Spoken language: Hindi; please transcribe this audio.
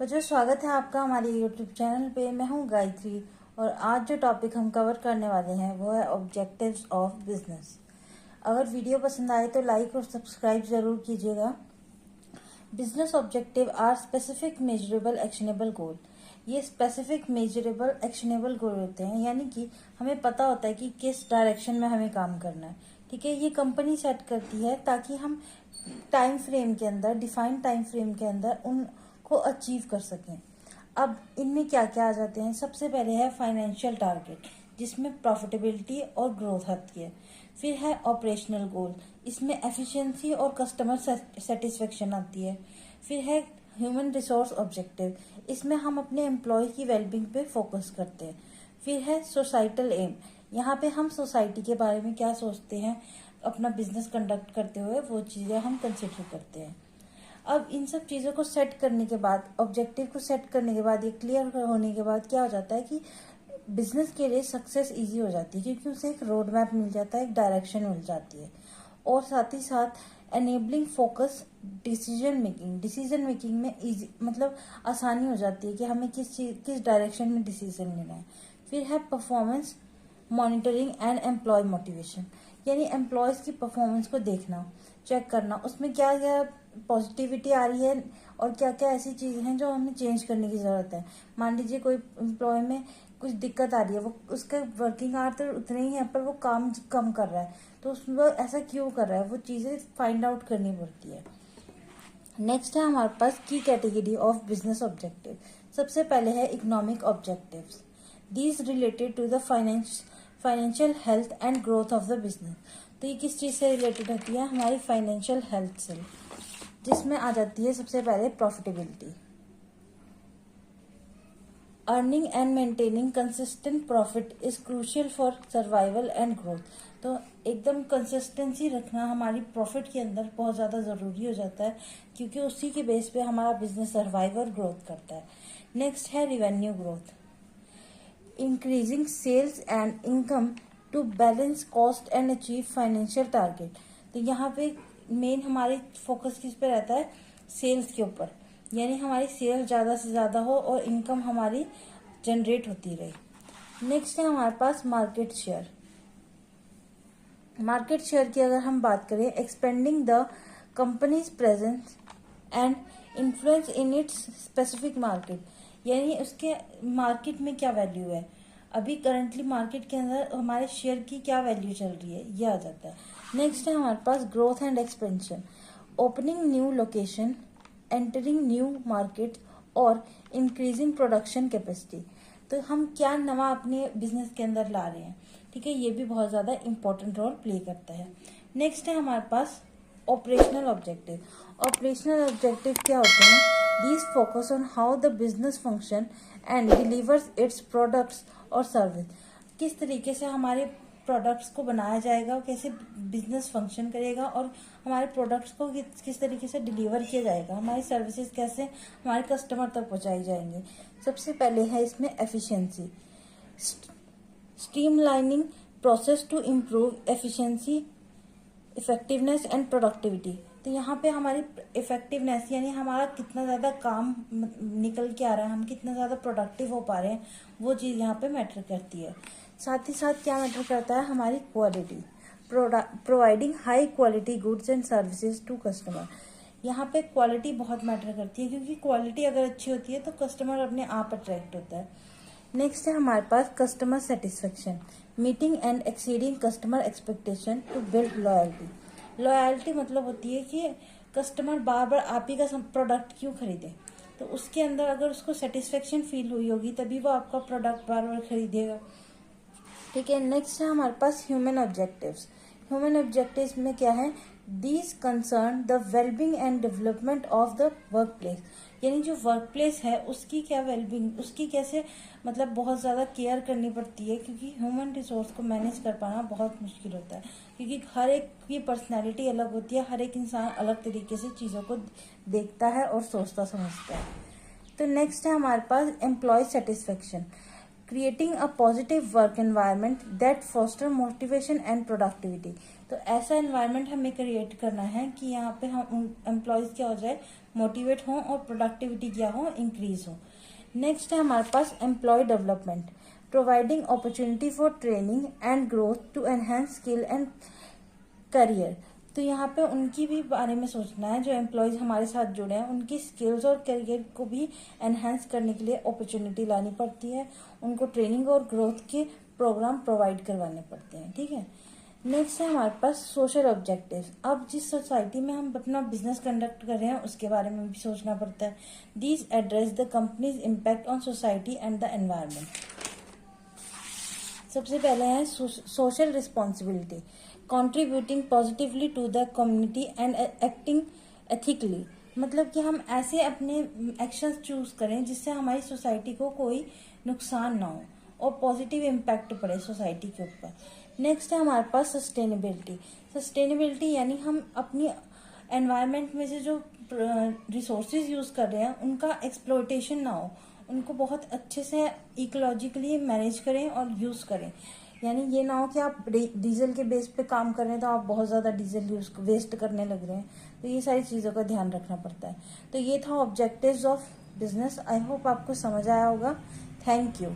बच्चों, स्वागत है आपका हमारे YouTube चैनल पे। मैं हूँ गायत्री और आज जो टॉपिक हम कवर करने वाले हैं वो है ऑब्जेक्टिव्स ऑफ बिजनेस। अगर वीडियो पसंद आए तो लाइक और सब्सक्राइब ज़रूर कीजिएगा। Business objective are specific measurable actionable goal. ये स्पेसिफिक मेजरेबल एक्शनेबल गोल होते हैं, यानी कि हमें पता होता है कि किस डायरेक्शन में हमें काम करना है। ठीक है, ये कंपनी सेट करती है ताकि हम टाइम फ्रेम के अंदर, डिफाइंड टाइम फ्रेम के अंदर उनको अचीव कर सकें। अब इनमें क्या क्या आ जाते हैं? सबसे पहले है फाइनेंशियल टारगेट, जिसमें प्रॉफिटेबिलिटी और ग्रोथ आती है। फिर है ऑपरेशनल गोल, इसमें एफिशिएंसी और कस्टमर सेटिस्फेक्शन आती है। फिर है ह्यूमन रिसोर्स ऑब्जेक्टिव, इसमें हम अपने एम्प्लॉय की वेलबींग पे फोकस करते हैं। फिर है सोसाइटल एम, यहाँ पे हम सोसाइटी के बारे में क्या सोचते हैं अपना बिजनेस कंडक्ट करते हुए, वो चीज़ें हम कंसिडर करते हैं। अब इन सब चीज़ों को सेट करने के बाद, ऑब्जेक्टिव को सेट करने के बाद, ये क्लियर होने के बाद क्या हो जाता है कि बिजनेस के लिए सक्सेस इजी हो जाती है, क्योंकि उसे एक रोड मैप मिल जाता है, एक डायरेक्शन मिल जाती है। और साथ ही साथ एनेबलिंग फोकस डिसीजन मेकिंग में इजी, मतलब आसानी हो जाती है कि हमें किस डायरेक्शन में डिसीजन लेना है। फिर है performance monitoring and employ motivation, यानी एम्प्लॉयज की परफॉर्मेंस को देखना, चेक करना, उसमें क्या क्या पॉजिटिविटी आ रही है और क्या क्या ऐसी चीज़ें हैं जो हमें चेंज करने की ज़रूरत है। मान लीजिए कोई एम्प्लॉय में कुछ दिक्कत आ रही है, वो उसका वर्किंग आवर तो उतने ही है पर वो काम कम कर रहा है, तो उसमें वो ऐसा क्यों कर रहा है, वो चीज़ें फाइंड आउट करनी पड़ती है। नेक्स्ट है हमारे पास की कैटेगरी ऑफ बिजनेस ऑब्जेक्टिव। सबसे पहले है economic objectives. These related to the financial health and growth of the business. तो ये किस चीज़ से रिलेटेड होती है? हमारी फाइनेंशियल हेल्थ से, जिसमें आ जाती है सबसे पहले profitability. Earning and maintaining consistent profit is crucial for survival and growth. तो एकदम कंसिस्टेंसी रखना हमारी प्रॉफिट के अंदर बहुत ज़्यादा ज़रूरी हो जाता है, क्योंकि उसी के बेस पे हमारा बिजनेस सर्वाइव और ग्रोथ करता है। नेक्स्ट है revenue growth, increasing sales and income to balance cost and achieve financial target. तो यहाँ पे मेन हमारे फोकस किस पे रहता है? सेल्स के ऊपर, यानी हमारी सेल्स ज़्यादा से ज़्यादा हो और इनकम हमारी जनरेट होती रहे। नेक्स्ट है हमारे पास मार्केट शेयर। मार्केट शेयर की अगर हम बात करें, expanding the companies presence and influence in its specific market, यानी उसके मार्केट में क्या वैल्यू है, अभी करंटली मार्केट के अंदर हमारे शेयर की क्या वैल्यू चल रही है, ये आ जाता है। नेक्स्ट है हमारे पास growth and expansion, opening new location, entering new market और इंक्रीजिंग प्रोडक्शन कैपेसिटी। तो हम क्या नवा अपने बिजनेस के अंदर ला रहे हैं, ठीक है, ये भी बहुत ज़्यादा इंपॉर्टेंट रोल प्ले करता है। नेक्स्ट है हमारे पास ऑपरेशनल ऑब्जेक्टिव। ऑपरेशनल ऑब्जेक्टिव क्या होते हैं? These focus on how the business function and delivers its products और सर्विस। किस तरीके से हमारे प्रोडक्ट्स को बनाया जाएगा, कैसे बिजनेस फंक्शन करेगा और हमारे प्रोडक्ट्स को किस तरीके से डिलीवर किया जाएगा, हमारी सर्विसेज कैसे हमारे कस्टमर तक पहुंचाई जाएंगी। सबसे पहले है इसमें efficiency, streamlining process to improve efficiency, effectiveness and productivity. तो यहाँ पे हमारी इफेक्टिवनेस, यानी हमारा कितना ज़्यादा काम निकल के आ रहा है, हम कितना ज़्यादा प्रोडक्टिव हो पा रहे हैं, वो चीज़ यहाँ पे मैटर करती है। साथ ही साथ क्या मैटर करता है? हमारी quality, providing high quality goods and services to customer. यहाँ पे क्वालिटी बहुत मैटर करती है, क्योंकि क्वालिटी अगर अच्छी होती है तो कस्टमर अपने आप अट्रैक्ट होता है। नेक्स्ट है हमारे पास customer satisfaction, meeting and exceeding customer expectation to build loyalty. Loyalty मतलब होती है कि कस्टमर बार बार आप ही का प्रोडक्ट क्यों खरीदे, तो उसके अंदर अगर उसको सेटिस्फेक्शन फील हुई होगी तभी वो आपका प्रोडक्ट बार बार खरीदेगा। ठीक है, नेक्स्ट है हमारे पास ह्यूमन ऑब्जेक्टिव्स। ह्यूमन ऑब्जेक्टिव्स में क्या है? These concern the wellbeing and development of the work place, यानी जो वर्क प्लेस है उसकी क्या वेलबींग, उसकी कैसे, मतलब बहुत ज़्यादा केयर करनी पड़ती है, क्योंकि ह्यूमन रिसोर्स को मैनेज कर पाना बहुत मुश्किल होता है, क्योंकि हर एक की पर्सनैलिटी अलग होती है, हर एक इंसान अलग तरीके से चीज़ों को देखता है और सोचता समझता है। तो नेक्स्ट है हमारे पास employee satisfaction, creating a positive work environment that foster motivation and productivity. तो ऐसा एनवायरनमेंट हमें क्रिएट करना है कि यहाँ पे हम एम्प्लॉयज़ क्या हो जाए, मोटिवेट हों और प्रोडक्टिविटी क्या हो, इंक्रीज हो। नेक्स्ट है हमारे पास employee development, providing opportunity for training and growth to enhance skill and career. तो यहाँ पे उनकी भी बारे में सोचना है, जो एम्प्लॉयज़ हमारे साथ जुड़े हैं उनकी स्किल्स और करियर को भी एनहेंस करने के लिए अपॉर्चुनिटी लानी पड़ती है, उनको ट्रेनिंग और ग्रोथ के प्रोग्राम प्रोवाइड करवाने पड़ते हैं, ठीक है। नेक्स्ट है हमारे पास सोशल ऑब्जेक्टिव्स। अब जिस सोसाइटी में हम अपना बिजनेस कंडक्ट कर रहे हैं उसके बारे में भी सोचना पड़ता है। These address the company's impact on society and the environment. सबसे पहले है social responsibility, contributing positively to the community and acting ethically. मतलब कि हम ऐसे अपने एक्शंस चूज करें जिससे हमारी सोसाइटी को कोई नुकसान ना हो और पॉजिटिव इम्पैक्ट पड़े सोसाइटी के ऊपर। नेक्स्ट है हमारे पास सस्टेनेबिलिटी। सस्टेनेबिलिटी यानी हम अपनी एनवायरनमेंट में से जो रिसोर्सेज यूज कर रहे हैं उनका एक्सप्लॉयटेशन ना हो, उनको बहुत अच्छे से इकोलॉजिकली मैनेज करें और यूज करें। यानी ये ना हो कि आप डीजल के बेस पे काम कर रहे हैं तो आप बहुत ज़्यादा डीजल यूज वेस्ट करने लग रहे हैं, तो ये सारी चीज़ों का ध्यान रखना पड़ता है। तो ये था objectives of business. I hope आपको समझ आया होगा। Thank you.